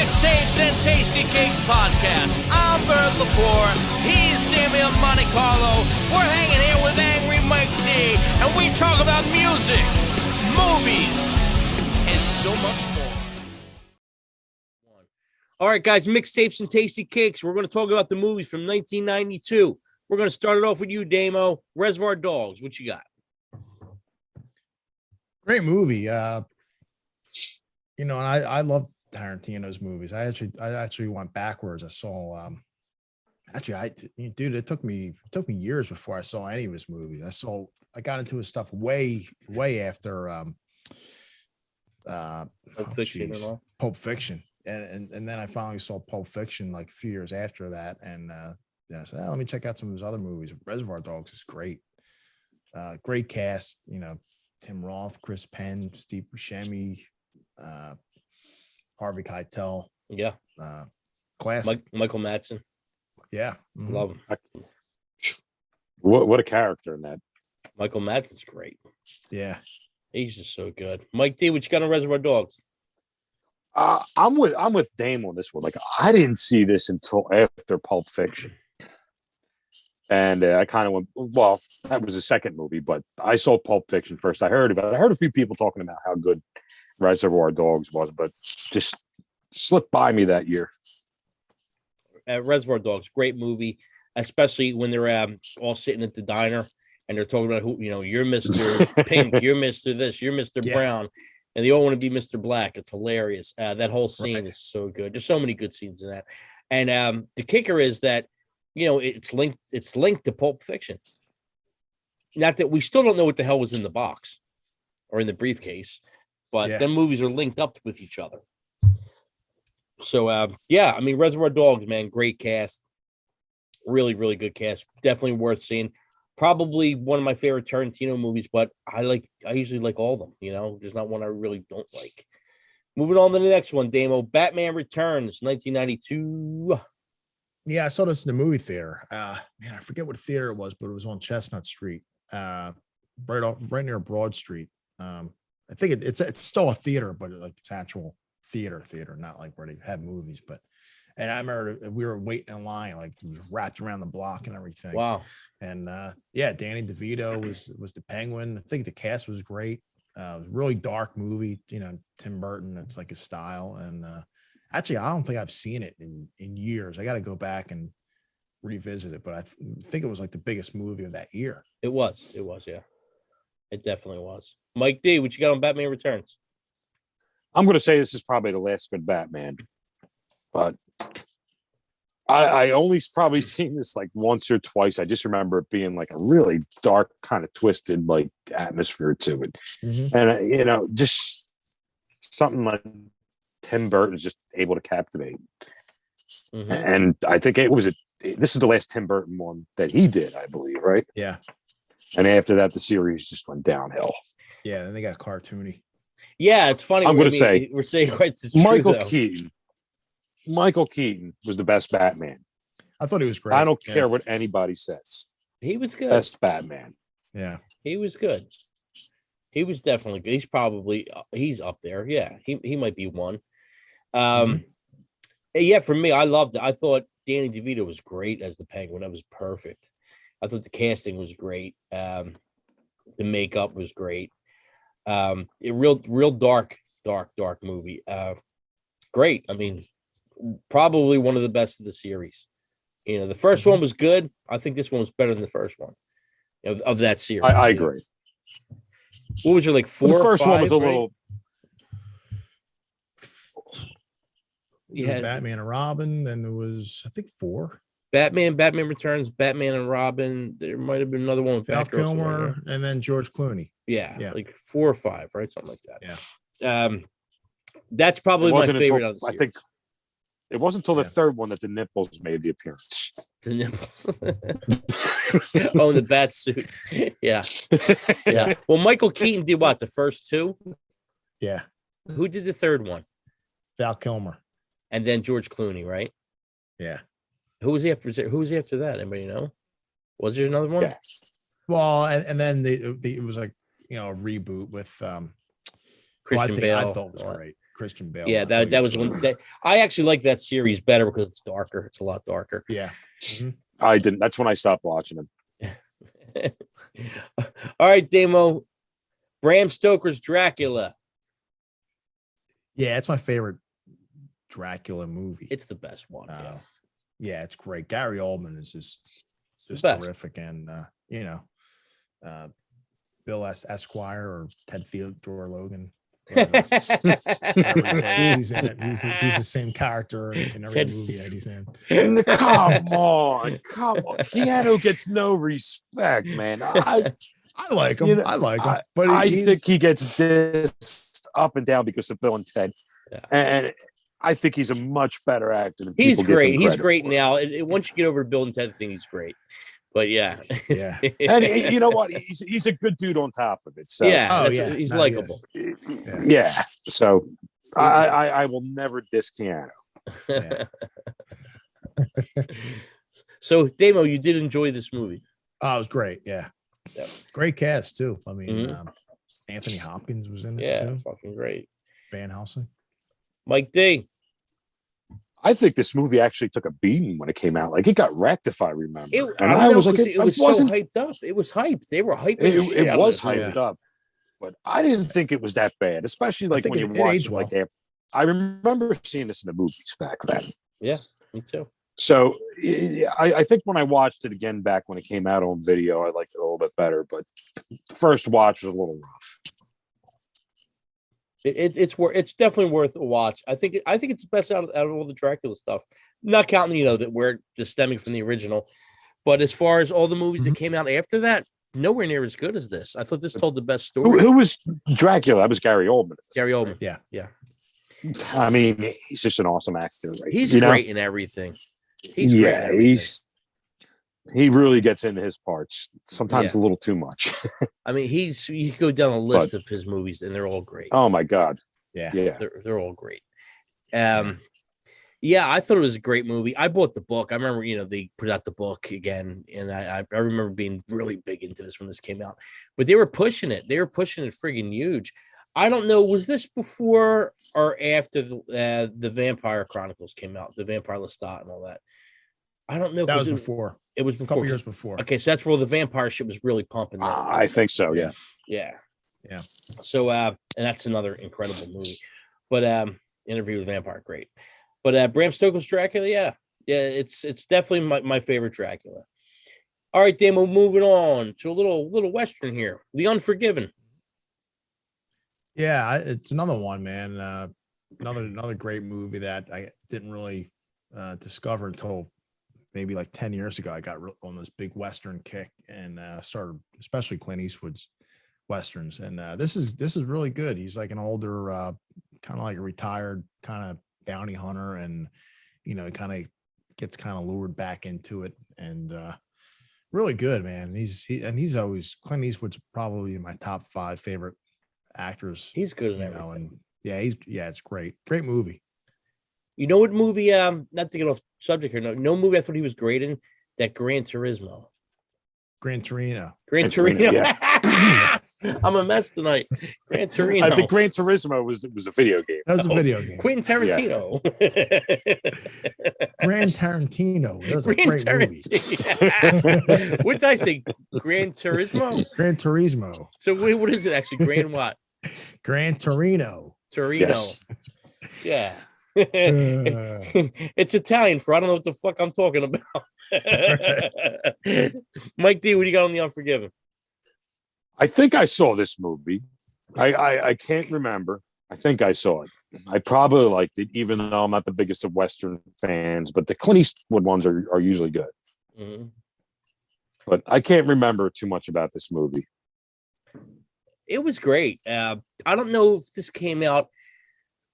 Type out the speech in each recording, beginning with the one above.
Mixtapes and Tasty Cakes podcast. I'm Bert Lepore. He's Samuel Monte Carlo. We're hanging here with Angry Mike D, and we talk about music, movies, and so much more. All right, guys, Mixtapes and Tasty Cakes. We're going to talk about the movies from 1992. We're going to start it off with you, Damo. Reservoir Dogs. What you got? Great movie. And I love Tarantino's movies. I actually went backwards. I saw it took me years before I saw any of his movies. I got into his stuff way after Pulp Fiction. And then I finally saw Pulp Fiction like a few years after that. And then I said, let me check out some of his other movies. Reservoir Dogs is great. Great cast, Tim Roth, Chris Penn, Steve Buscemi, Harvey Keitel. Yeah. Classic. Michael Madsen. Yeah. Mm-hmm. Love him. What a character in that. Michael Madsen's great. Yeah. He's just so good. Mike D, what you got on Reservoir Dogs? I'm with Dame on this one. Like, I didn't see this until after Pulp Fiction. And I kind of went, well, that was the second movie, but I saw Pulp Fiction first. I heard about it. I heard a few people talking about how good Reservoir Dogs was, but just slipped by me that year. Reservoir Dogs, great movie, especially when they're all sitting at the diner and they're talking about who, you're Mr. Pink, you're Mr. This, you're Mr. Brown, and they all want to be Mr. Black. It's hilarious. That whole scene is so good. There's so many good scenes in that. And the kicker is that, it's linked to Pulp Fiction. Not that we still don't know what the hell was in the box or in the briefcase, but them movies are linked up with each other. So, Reservoir Dogs, man, great cast. Really, really good cast. Definitely worth seeing. Probably one of my favorite Tarantino movies, but I usually like all of them, There's not one I really don't like. Moving on to the next one, Damo. Batman Returns, 1992. Yeah, I saw this in the movie theater. I forget what theater it was, but it was on Chestnut Street, right near Broad Street. I think it's still a theater, but it's actual theater, not like where they have movies. And I remember we were waiting in line, like it was wrapped around the block and everything. Wow. And Danny DeVito was the Penguin. I think the cast was great. It was a really dark movie. Tim Burton. It's like his style. And actually, I don't think I've seen it in years. I got to go back and revisit it. But I think it was like the biggest movie of that year. It was, yeah. It definitely was. Mike D, what you got on Batman Returns? I'm going to say this is probably the last good Batman, but I only probably seen this like once or twice. I just remember it being like a really dark, kind of twisted like atmosphere to it. Mm-hmm. And, just something like Tim Burton's just able to captivate. Mm-hmm. And I think this is the last Tim Burton one that he did, I believe, right? Yeah. And after that, the series just went downhill. Yeah, then they got cartoony. Yeah, it's funny. I'm going to say we're saying Michael Keaton was the best Batman. I thought he was great. I don't care what anybody says. He was good. Best Batman. Yeah, he was good. He was definitely good. He's up there. Yeah, he might be one. Yeah, for me, I loved it. I thought Danny DeVito was great as the Penguin. That was perfect. I thought the casting was great. The makeup was great. A real dark movie. Great. I mean, probably one of the best of the series. The first one was good. I think this one was better than the first one of that series. I agree. What was your like four? The first one was a little. little. Yeah, Batman and Robin. Then there was, I think, 4. Batman Returns, Batman and Robin. There might have been another one with Val Kilmer, and then George Clooney. Yeah, like 4 or 5, right? Something like that. Yeah. That's probably my favorite of the series. I think it wasn't until the third one that the nipples made the appearance. The nipples. Oh, the bat suit. Yeah. Yeah. Well, Michael Keaton did what? The first 2? Yeah. Who did the third one? Val Kilmer. And then George Clooney, right? Yeah. Who was after that? Anybody know? Was there another one? Yeah. Well, and then it was like, a reboot with Christian Bale. I thought it was great. Christian Bale. Yeah, that was one. I actually like that series better because it's darker. It's a lot darker. Yeah. Mm-hmm. I didn't. That's when I stopped watching him. All right, Damo. Bram Stoker's Dracula. Yeah, it's my favorite Dracula movie. It's the best one. Yeah, it's great. Gary Oldman is just terrific, and Bill Esquire or Ted Theodore Logan. Whatever he's in it. He's the same character in every movie that he's in. Come on. Keanu gets no respect, man. I like him. I like him, but I think he gets dissed up and down because of Bill and Ted, and I think he's a much better actor. Than he's great. He's great for. now. Once you get over the Bill and Ted thing, he's great. But yeah. And you know what? He's a good dude on top of it. So he's likable. Yeah. So I will never diss Keanu. Yeah. So Damo, you did enjoy this movie. Oh, it was great. Yeah. Great cast too. I mean, Anthony Hopkins was in it too. Yeah, fucking great. Van Helsing. Mike D. I think this movie actually took a beating when it came out. Like, it got wrecked, if I remember. It was so hyped up. It was hyped. They were hyping it was hyped up, but I didn't think it was that bad, especially like when you watch it. Like, I remember seeing this in the movies back then. Yeah, me too. So I think when I watched it again back when it came out on video, I liked it a little bit better. But the first watch was a little rough. It's definitely worth a watch. I think it's the best out of all the Dracula stuff. Not counting, that we're just stemming from the original. But as far as all the movies that came out after that, nowhere near as good as this. I thought this told the best story. Who was Dracula? That was Gary Oldman. Gary Oldman. Yeah. I mean, he's just an awesome actor. Right? He's great in everything. He's great in everything. He really gets into his parts. Sometimes a little too much. I mean, you go down a list of his movies, and they're all great. Oh my God! Yeah, they're all great. I thought it was a great movie. I bought the book. I remember, they put out the book again, and I remember being really big into this when this came out. But they were pushing it. They were pushing it friggin' huge. I don't know. Was this before or after the Vampire Chronicles came out? The Vampire Lestat and all that. I don't know. That was before. It was a couple years before. Okay, so that's where the vampire shit was really pumping. I think so. Yeah. So, and that's another incredible movie. But Interview with the Vampire, great. But Bram Stoker's Dracula, it's definitely my favorite Dracula. All right, Damo, moving on to a little Western here, The Unforgiven. Yeah, it's another one, man. Another great movie that I didn't really discover until maybe like 10 years ago. I got on this big Western kick and started, especially Clint Eastwood's Westerns. And this is really good. He's like an older, kind of like a retired kind of bounty hunter. And, he kind of gets kind of lured back into it and really good, man. He's always, Clint Eastwood's probably in my top 5 favorite actors. He's good in everything. And it's great movie. You know what movie? Not to get off subject here. No movie I thought he was great in. That Gran Turismo. Gran Torino. Yeah. I'm a mess tonight. Gran Torino. I think Gran Turismo was a video game. That was a video game. Quentin Tarantino. Gran Tarantino. That was a great movie. What did I say? Gran Turismo? Gran Turismo. So what is it actually? Gran what? Gran Torino. Yes. Yeah. It's Italian for I don't know what the fuck I'm talking about. Mike D, what do you got on The Unforgiven? I think I saw this movie. I can't remember. I think I saw it. I probably liked it, even though I'm not the biggest of Western fans, but the Clint Eastwood ones are usually good. Mm-hmm. But I can't remember too much about this movie. It was great. I don't know if this came out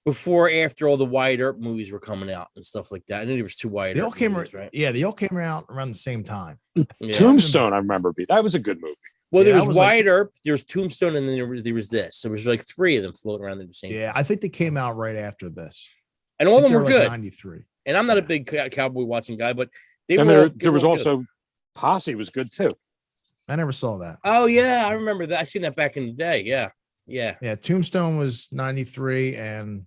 before or after all the Wyatt Earp movies were coming out and stuff like that. I knew there was 2 Wyatt Earp movies, right? Yeah, they all came out around the same time. Yeah. Tombstone, I remember. That was a good movie. Well, there was Wyatt Earp, there was Tombstone, and then there was this. There was like 3 of them floating around at the same time. Yeah, I think they came out right after this. And all of them were good. 93. And I'm not a big cowboy watching guy, but there was also Posse was good too. I never saw that. Oh, yeah, I remember that. I seen that back in the day. Yeah. Tombstone was 93 and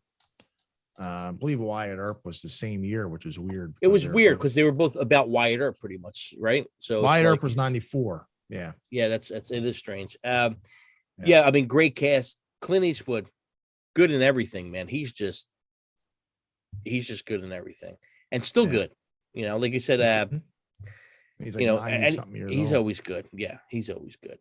I believe Wyatt Earp was the same year, which was weird. It was weird because they were both about Wyatt Earp, pretty much, right? So Wyatt Earp was 94. Yeah, that's it is strange. I mean, great cast. Clint Eastwood, good in everything, man. He's just good in everything, and still good. You know, like you said, he's like 90-something years he's old. always good. Yeah, he's always good.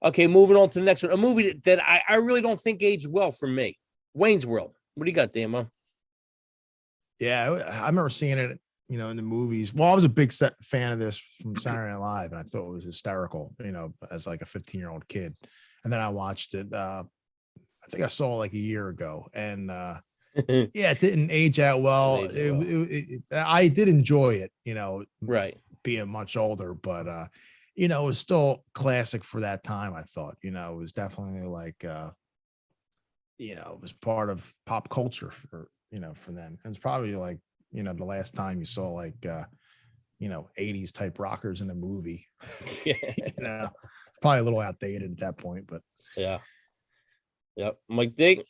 Okay, moving on to the next one. A movie that I really don't think aged well for me. Wayne's World. What do you got, Damo? Yeah, I remember seeing it, you know, in the movies. Well, I was a big fan of this from Saturday Night Live, and I thought it was hysterical, you know, as like a 15-year-old kid. And then I watched it. I think I saw it like a year ago, and yeah, it didn't age out well. I did enjoy it, you know, right, being much older, but you know, it was still classic for that time. I thought, you know, it was definitely like, you know, it was part of pop culture for, you know, for them. And it's probably like, you know, the last time you saw like, you know, 80s type rockers in a movie. You know, probably a little outdated at that point, but yeah. Yep. Mike Dig.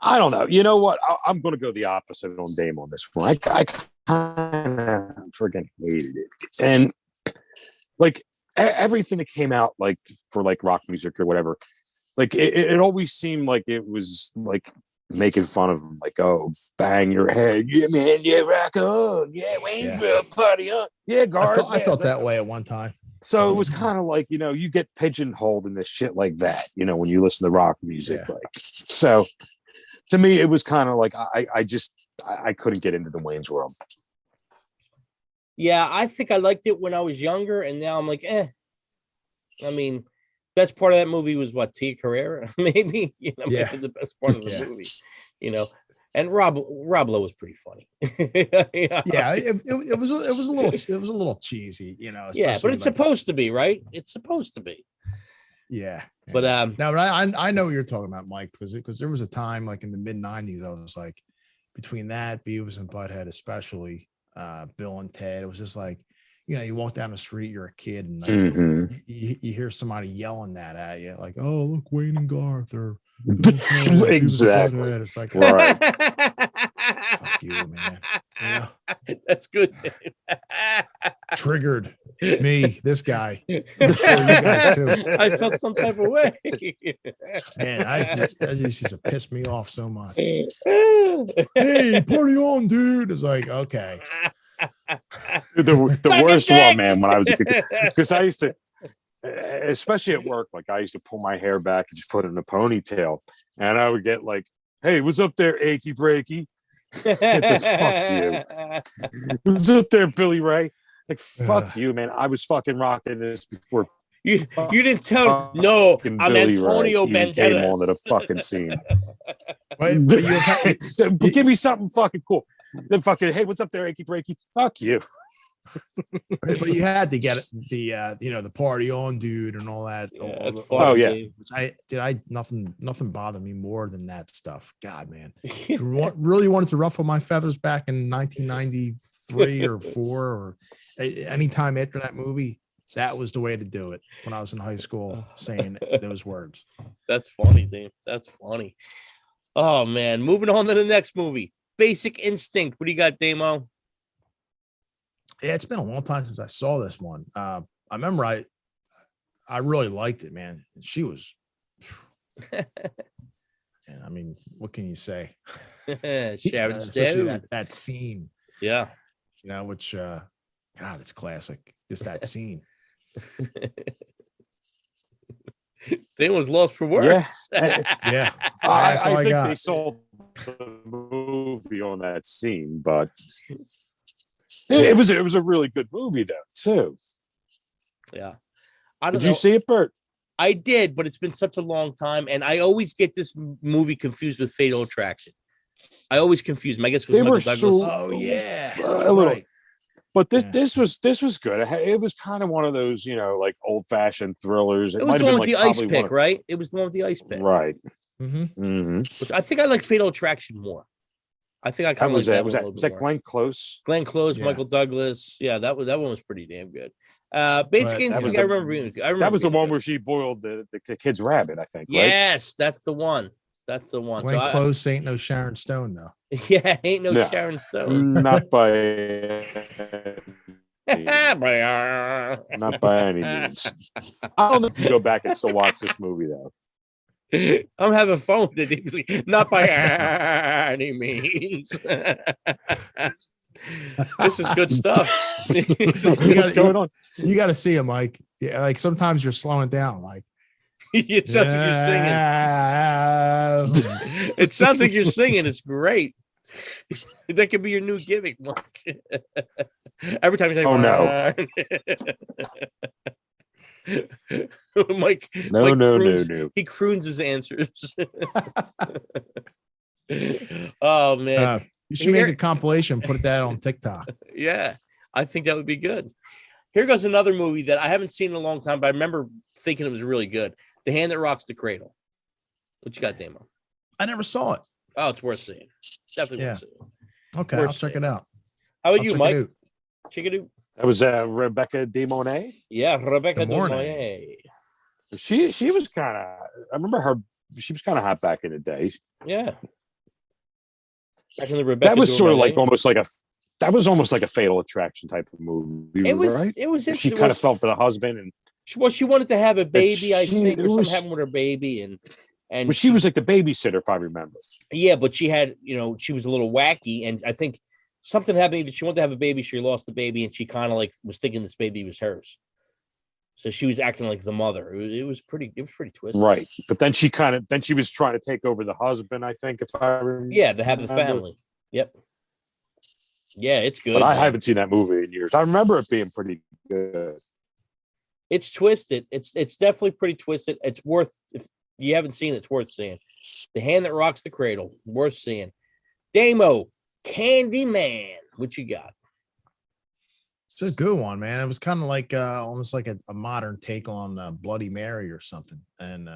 I don't know. You know what? I'm going to go the opposite on Dame on this one. I kind of freaking hated it. And like everything that came out, like for like rock music or whatever, like it always seemed like it was like making fun of them, like, oh, bang your head, yeah, man, yeah, rock on, yeah, Wayne's World, party on, yeah, guard. I felt that way at one time. So it was kind of like, you know, you get pigeonholed in this shit like that, you know, when you listen to rock music, like so. To me, it was kind of like I couldn't get into the Wayne's World. Yeah, I think I liked it when I was younger, and now I'm like, I mean, best part of that movie was what, Tia Carrera, maybe. You know, the best part of the movie. You know, and Rob Lowe was pretty funny. Yeah, it was a little cheesy, you know. Yeah, but it's supposed to be, right? It's supposed to be. Yeah. But no, but I know what you're talking about, Mike, because there was a time like in the mid 90s, I was like, between that, Beavis and Butthead, especially Bill and Ted, it was just like, you know, you walk down the street, you're a kid, and like, you hear somebody yelling that at you, like, oh, look, Wayne and Garth, or exactly. It's like, right. Fuck you, man. Yeah. That's good. Triggered me, this guy. I'm sure you guys too. I felt some type of way. Man, that used to piss me off so much. Hey, party on, dude. It's like, okay. The worst one, man, when I was a kid, because I used to, especially at work, like I used to pull my hair back and just put it in a ponytail, and I would get like, hey, what's up there, achy breaky? It's like, fuck you. What's up there, Billy Ray? Like, fuck you, man. I was fucking rocking this before. You didn't tell. No, I'm Billy Antonio Banderas. Came onto the fucking scene. But give me something fucking cool. Then fucking, hey, what's up there, achy breaky? Fuck you. But you had to get the you know, the party on, dude, and all that. Nothing bothered me more than that stuff. God, man, really wanted to ruffle my feathers back in 1993 or 4 or anytime after that movie. That was the way to do it when I was in high school, saying those words. That's funny, Dave. That's funny. Oh man, moving on to the next movie, Basic Instinct. What do you got, Damo? Yeah, it's been a long time since I saw this one. I remember I really liked it, man. She was, I mean, what can you say? Sharon Stone. That scene. Yeah. You know, which, God, it's classic. Just that scene. They was lost for words. Yeah. I think they sold the movie on that scene, but it was a really good movie though, too. Yeah. Did you see it, Bert? I did, but it's been such a long time, and I always get this movie confused with Fatal Attraction. I always confuse them. I guess they were Douglas. Oh yeah, a little. Right. But this was good. It was kind of one of those, you know, like old fashioned thrillers. It was the one with the ice pick, right? It was the one with the ice pick, right? Which I think I like Fatal Attraction more. I think I kind of was that Glenn Close? Glenn Close, yeah. Michael Douglas. Yeah, that one was pretty damn good. Basic Instinct, I remember. That was the one where she boiled the kid's rabbit, I think. Yes, right? That's the one. That's the one. Glenn Close ain't no Sharon Stone though. Yeah, ain't no Yeah. Sharon Stone. Not by not by any means. I don't know if you go back and still watch this movie though. I'm having fun with it. He's like, not by any means. This is good stuff. What's going on? You got to see him, Mike. Yeah, like sometimes you're slowing down. Like It sounds like you're singing. It sounds like you're singing. It's great. That could be your new gimmick, Mark. Every time you say, "Oh no." Mike, No. He croons his answers. Oh man, you should make a compilation, put that on TikTok. Yeah, I think that would be good. Here goes another movie that I haven't seen in a long time, but I remember thinking it was really good. The Hand That Rocks the Cradle. What you got, Damo? I never saw it. Oh, it's worth seeing. Definitely worth seeing. Okay, Worth I'll check seeing. it out. How about you, Mike? Check it out. That was Rebecca De Mornay. Yeah, Rebecca De Mornay. Mornay. She was kind of. I remember her. She was kind of hot back in the day. Yeah. Back in the Rebecca. That was sort of Mornay. like almost like a. That was almost like a Fatal Attraction type of movie. It was. Right? It was. She kind of fell for the husband, and she wanted to have a baby. I think, or was, something happened with her baby, and but she was like the babysitter, if I remember. Yeah, but she had, she was a little wacky, and I think something happened that she wanted to have a baby. She lost the baby, and she kind of like was thinking this baby was hers. So she was acting like the mother. It was pretty twisted. Right. But then she was trying to take over the husband, I think, if I remember. Yeah, to have the family. Yep. Yeah, it's good. But I haven't seen that movie in years. I remember it being pretty good. It's twisted. It's definitely pretty twisted. It's worth, if you haven't seen it, it's worth seeing. The Hand That Rocks the Cradle, worth seeing. Damo, Candyman. What you got? It's a good one, man. It was kind of like almost like a modern take on Bloody Mary or something. And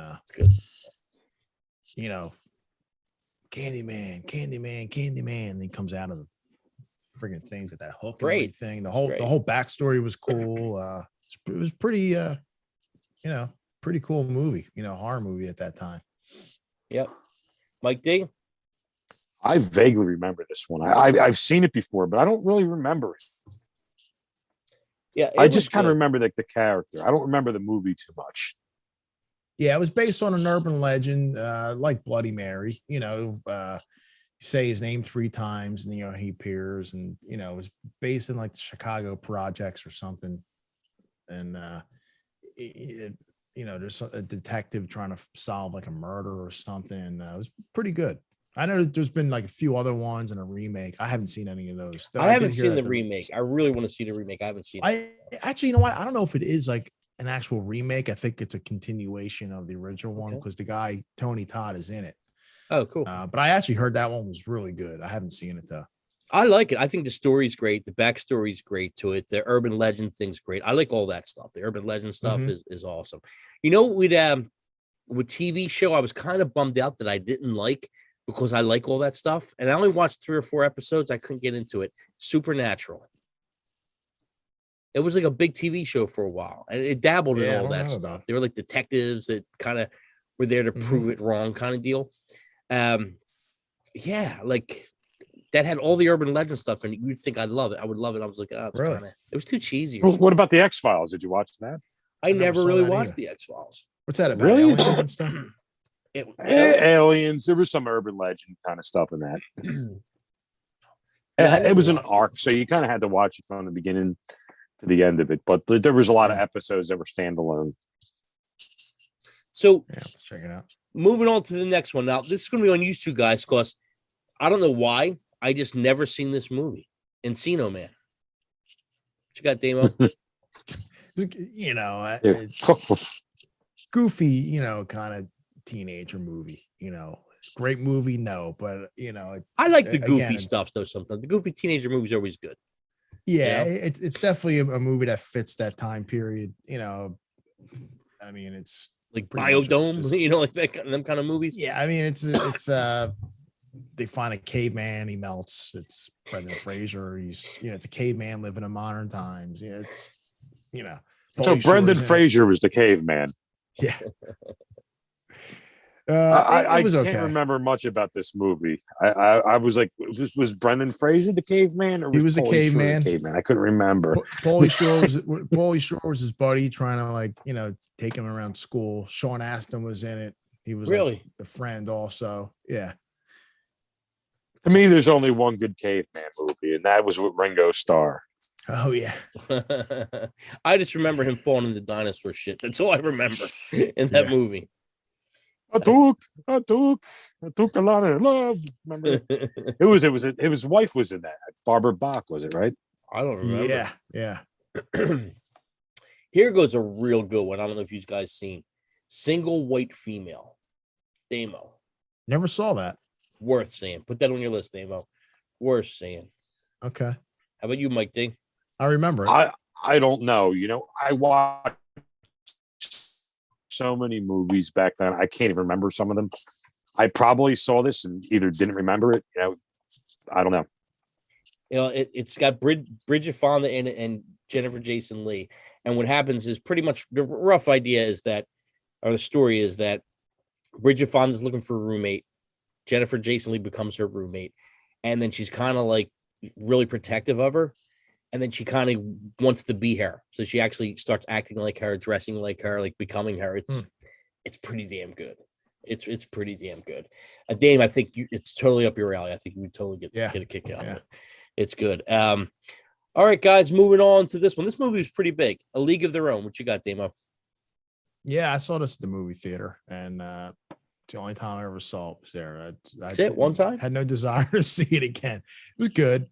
Candyman. And he comes out of the friggin' things with that hook and everything. The whole backstory was cool. It was pretty pretty cool movie, horror movie at that time. Yep. Mike D? I vaguely remember this one. I've seen it before, but I don't really remember it. Yeah, I just kind of remember like the character. I don't remember the movie too much. Yeah, it was based on an urban legend, like Bloody Mary. You say his name 3 times, and he appears, and it was based in like the Chicago projects or something. And there's a detective trying to solve like a murder or something. It was pretty good. I know that there's been like a few other ones and a remake. I haven't seen any of those. I haven't seen the remake. I really want to see the remake. I haven't seen it. Actually, you know what? I don't know if it is like an actual remake. I think it's a continuation of the original one because the guy, Tony Todd, is in it. Oh, cool. But I actually heard that one was really good. I haven't seen it though. I like it. I think the story's great. The backstory's great to it. The urban legend thing's great. I like all that stuff. The urban legend stuff is awesome. With TV show, I was kind of bummed out that I didn't like because I like all that stuff. And I only watched 3 or 4 episodes. I couldn't get into it. Supernatural. It was like a big TV show for a while. And it dabbled in all that stuff. They were like detectives that kind of were there to prove it wrong kind of deal. Like that had all the urban legend stuff, and you'd think I'd love it. I would love it. I was like, oh, it was too cheasy. What about the X-Files? Did you watch that? I never really watched the X-Files. What's that about? Really? Aliens and stuff? Aliens. There was some urban legend kind of stuff in that. It was an arc, so you kind of had to watch it from the beginning to the end of it. But there was a lot of episodes that were standalone. So let's check it out. Moving on to the next one. Now, this is going to be on you two guys because I don't know why. I just never seen this movie, Encino Man. What you got, Damo? It's goofy, kind of teenager movie. Great movie, no, but I like the goofy stuff though. Sometimes the goofy teenager movies are always good. Yeah, it's definitely a movie that fits that time period. I mean, it's like Biodome, like them kind of movies. Yeah, I mean, it's they find a caveman, he melts. It's Brendan Fraser. He's it's a caveman living in modern times. Yeah, it's so Brendan Fraser was the caveman. Yeah. It was can't okay. remember much about this movie. I was like, was Brendan Fraser the caveman, or He was the Pauly Shore caveman. the caveman? I couldn't remember. Pauly Shore was his buddy, trying to like take him around school. Sean Astin was in it. He was Really? like the friend also. Yeah. To me, there's only one good caveman movie, and that was with Ringo Starr. Oh yeah. I just remember him falling in the dinosaur shit. That's all I remember in that movie. I took a lot of love. Remember, his wife was in that. Barbara Bach, was it right? I don't remember. Yeah. Here goes a real good one. I don't know if you guys seen Single White Female. Damo. Never saw that. Worth saying. Put that on your list, Damo. Worth saying. Okay. How about you, Mike D? I remember it. I don't know. I watched so many movies back then. I can't even remember some of them. I probably saw this and either didn't remember it. I don't know. It's got Bridget Fonda in it and Jennifer Jason Leigh. And what happens is pretty much the rough idea is that, or the story is that Bridget Fonda's looking for a roommate. Jennifer Jason Leigh becomes her roommate. And then she's kind of like really protective of her. And then she kind of wants to be her. So she actually starts acting like her, dressing like her, like becoming her. It's pretty damn good. It's pretty damn good. Dame, I think it's totally up your alley. I think you would totally get a kick out of it. It's good. All right, guys, moving on to this one. This movie is pretty big. A League of Their Own. What you got, Damo? Yeah, I saw this at the movie theater, and the only time I ever saw it was there. That's it, one time? Had no desire to see it again. It was good,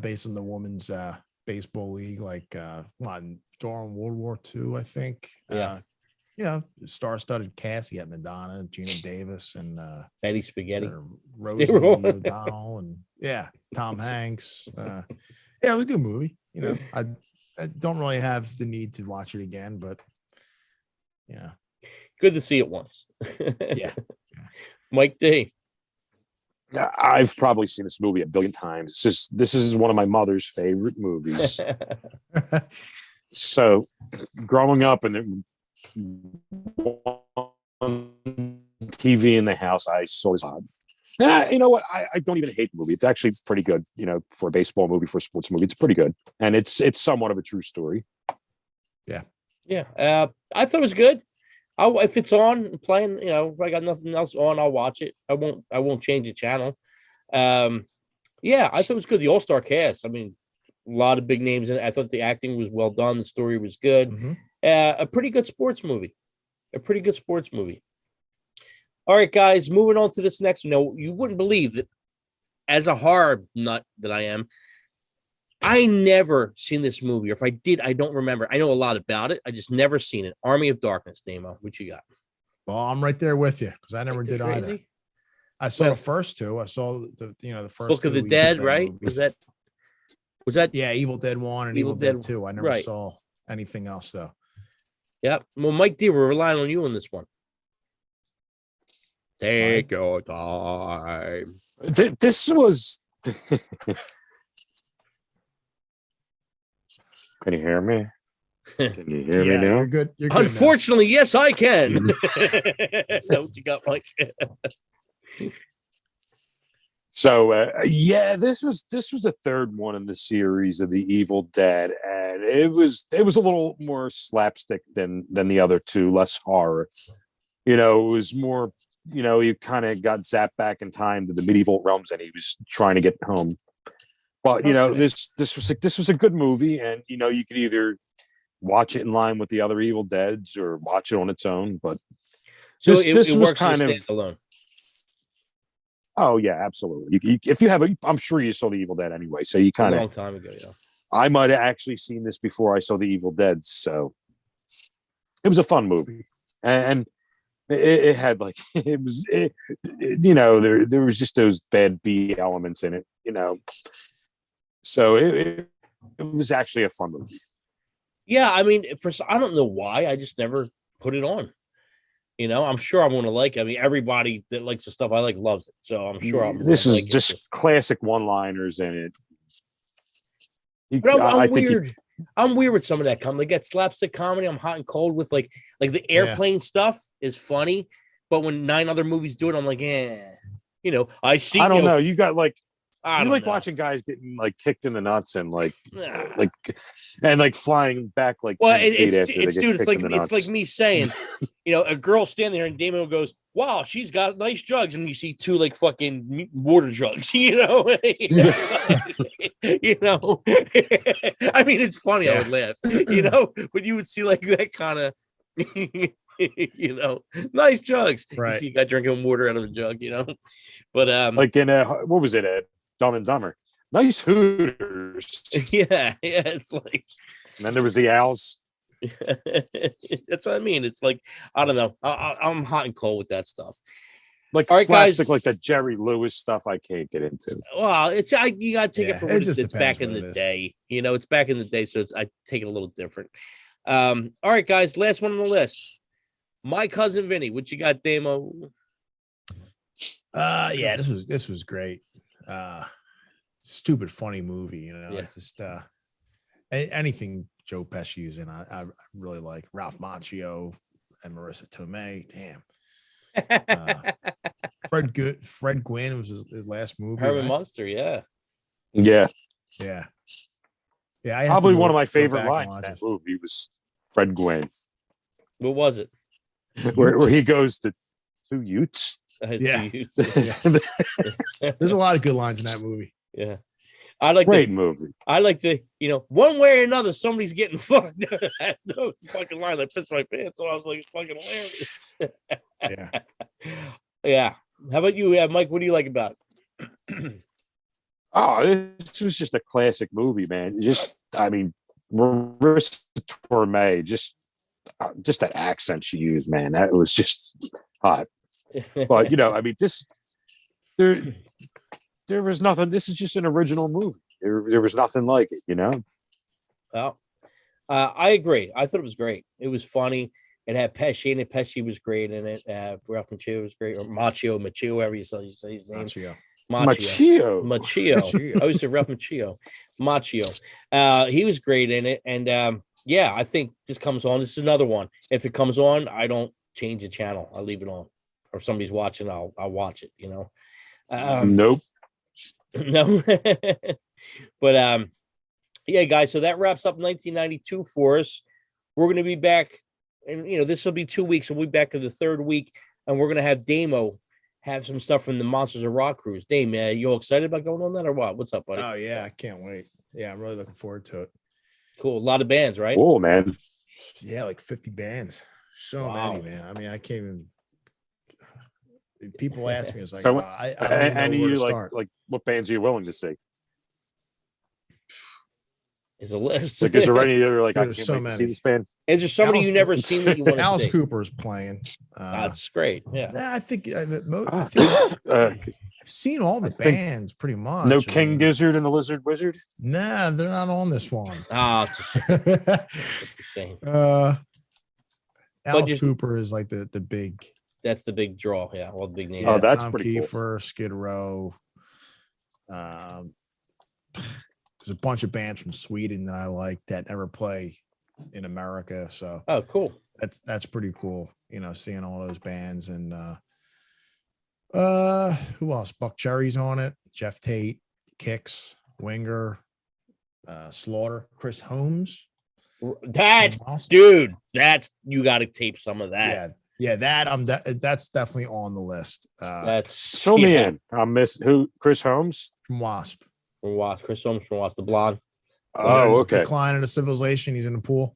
based on the women's baseball league, like during World War II, I think. Star-studded cast. You got Madonna, Gina Davis, and Betty Spaghetti, Rosie O'Donnell, and Tom Hanks. It was a good movie. I don't really have the need to watch it again, but good to see it once. Yeah. Mike D. I've probably seen this movie a billion times. This is one of my mother's favorite movies. So, growing up and TV in the house, I saw this. You know what? I don't even hate the movie. It's actually pretty good. For a baseball movie, for a sports movie, it's pretty good, and it's somewhat of a true story. Yeah. I thought it was good. If it's on playing, if I got nothing else on, I'll watch it. I won't change the channel. I thought it was good. The all-star cast. I mean, a lot of big names in it. I thought the acting was well done. The story was good. Mm-hmm. A pretty good sports movie. All right, guys, moving on to this next one. You wouldn't believe that as a horror nut that I am, I never seen this movie. Or if I did, I don't remember. I know a lot about it. I just never seen it. Army of Darkness, Damo. What you got? Well, I'm right there with you because I never did either. I saw the first two. I saw the first Book of the Dead, right? Was that? Yeah, Evil Dead 1 and Evil Dead 2. I never saw anything else though. Yep. Well, Mike D, we're relying on you on this one. Take your time. This was. Can you hear me? Can you hear me now? You're good. Unfortunately, yes, I can. That's what you got, Mike. So this was the third one in the series of the Evil Dead, and it was a little more slapstick than the other two, less horror. It was more. You kind of got zapped back in time to the medieval realms, and he was trying to get home. But this was a good movie, and you could either watch it in line with the other Evil Deads or watch it on its own. But this was works kind of alone. Oh yeah, absolutely. If you have I'm sure you saw the Evil Dead anyway, so you kind of a long time ago. Yeah, I might have actually seen this before I saw the Evil Dead, so it was a fun movie, and it had like there was just those bad B elements in it, So it was actually a fun movie. Yeah, I mean, I don't know why. I just never put it on. I'm sure I'm going to like it. I mean, everybody that likes the stuff I like loves it. So I'm sure this is just classic one-liners in it. But I'm weird. I'm weird with some of that comedy. Like that slapstick comedy. I'm hot and cold with like the airplane stuff is funny, But when 9 other movies do it, I'm like, you know, I see. I don't know. You got like I you don't like know. watching guys getting like kicked in the nuts and like Nah. and like flying back like Well, 10 feet after it's they get dude, kicked in the nuts. it's like me saying, you know, a girl standing there and Damon goes, "Wow, she's got nice jugs," and you see 2 like fucking water jugs, you know. You know, I mean, it's funny. I would laugh, you know, but you would see like that kind of. You know, nice jugs. Right. You see a guy drinking water out of a jug, you know. But like in what was it, Dumb and Dumber? Nice Hooters. yeah, it's like, and then there was the owls. That's what I mean. It's like, I don't know. I'm hot and cold with that stuff. Like all right, slapstick, guys. Like the Jerry Lewis stuff, I can't get into. Well, you gotta take it for what it's back in the is. day. You know, it's back in the day, so I take it a little different. All right, guys. Last one on the list. My Cousin Vinny. What you got, Damo? Yeah, this was great. Stupid funny movie, you know. Yeah. Just anything Joe Pesci is in, I really like. Ralph Macchio and Marissa Tomei. Damn. Fred Gwynn was his last movie. Herman right? Munster, yeah. Yeah. Probably one of my favorite lines in that movie was Fred Gwynn. What was it? Where he goes to 2 Utes. Yeah. There's a lot of good lines in that movie. Yeah. I like great movie. I like the, you know, one way or another, somebody's getting fucked. Those fucking lines, I pissed my pants, so I was like, it's fucking hilarious. Yeah. Yeah. How about you, Mike? What do you like about it? Oh, this was just a classic movie, man. I mean, Marissa Tomei, just that accent she used, man. That was just hot. But you know, I mean, there was nothing. This is just an original movie. There was nothing like it, you know. Well, I agree. I thought it was great. It was funny. It had Pesci in it. Pesci was great in it. Ralph Macchio was great. Or Macchio, however you say his name. Macchio. I always say Ralph Macchio. Macchio. He was great in it. And yeah, I think this comes on. This is another one. If it comes on, I don't change the channel. I leave it on. Or if somebody's watching, I'll watch it, you know. Nope. No. But yeah, guys, so that wraps up 1992 for us. We're going to be back, and you know, this will be 2 weeks. We'll be back in the 3rd week, and we're going to have Damo have some stuff from the Monsters of Rock cruise. Dame, you all excited about going on that or what? What's up, buddy? Oh yeah, I can't wait. Yeah, I'm really looking forward to it. Cool. A lot of bands, right? Cool, man. Yeah, like 50 bands. So many, man. I mean, I can't even. People ask me, it's like, So, I don't know and where you to start. like what bands are you willing to see? Is a list. Like, is there any other like Dude, I can't so wait to many. see this band? Is there somebody you never seen that you want to Alice see? Cooper's playing. That's great. Yeah. I think I've seen all the think bands pretty much. No King Gizzard and the Lizard Wizard? Nah, they're not on this one. It's a shame. Alice Cooper is like the big. That's the big draw. Yeah, all the big names. Yeah, that's Tom pretty Kiefer, cool. Skid Row. There's a bunch of bands from Sweden that I like that never play in America. So cool. That's pretty cool. You know, seeing all those bands and who else? Buck Cherry's on it. Jeff Tate, Kicks, Winger, Slaughter, Chris Holmes. Dude, that's you got to tape some of that. Yeah, that's definitely on the list. That's Fill me in. I missed who? Chris Holmes from Wasp. Chris Holmes from Wasp, the blonde. Oh, okay. Decline into Civilization. He's in the pool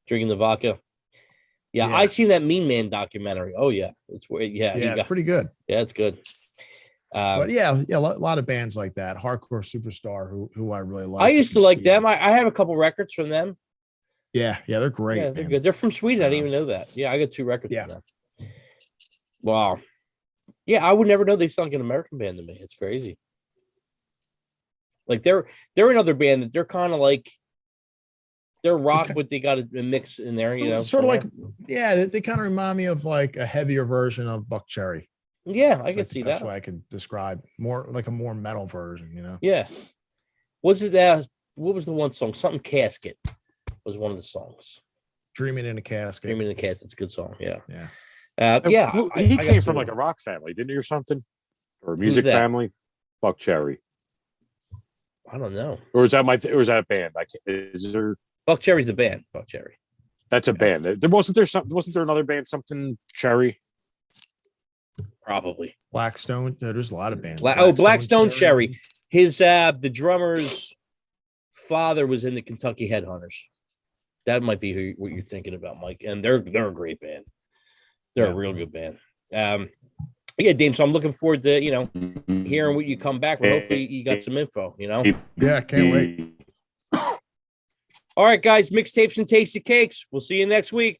Drinking the vodka. Yeah, I seen that Mean Man documentary. Oh yeah, it's it's pretty good. Yeah, it's good. But yeah, a lot of bands like that. Hardcore Superstar, who I really like. I used to like them. I have a couple records from them. Yeah, they're great. Yeah, they're good. They're from Sweden. I didn't even know that. Yeah, I got 2 records from them. Wow. Yeah, I would never know they sound like an American band to me. It's crazy. Like they're another band that they're kind of like they're rock, but they got a mix in there, you know. Sort of like, they kind of remind me of like a heavier version of Buck Cherry. Yeah, I can see that. That's why I could describe more like a more metal version, you know. Yeah. Was it what was the one song? Something Casket was one of the songs. Dreaming in a Casket. Dreaming in a Casket. It's a good song. Yeah. Yeah. Yeah, He I got came from two. like a rock family, didn't he, or something? Or a Who's music that? family? Buck Cherry. I don't know. Or is that a band? Is there Buck Cherry's the band. Buck Cherry. that's a band. Wasn't there another band, something Cherry? Probably. Blackstone. No, there's a lot of bands. Blackstone Cherry. His the drummer's father was in the Kentucky Headhunters. That might be what you're thinking about, Mike. And they're a great band. They're a real good band. Yeah, Dame. So I'm looking forward to hearing what you come back with. Hopefully you got some info. Yeah, can't wait. All right, guys. Mixtapes and tasty cakes. We'll see you next week.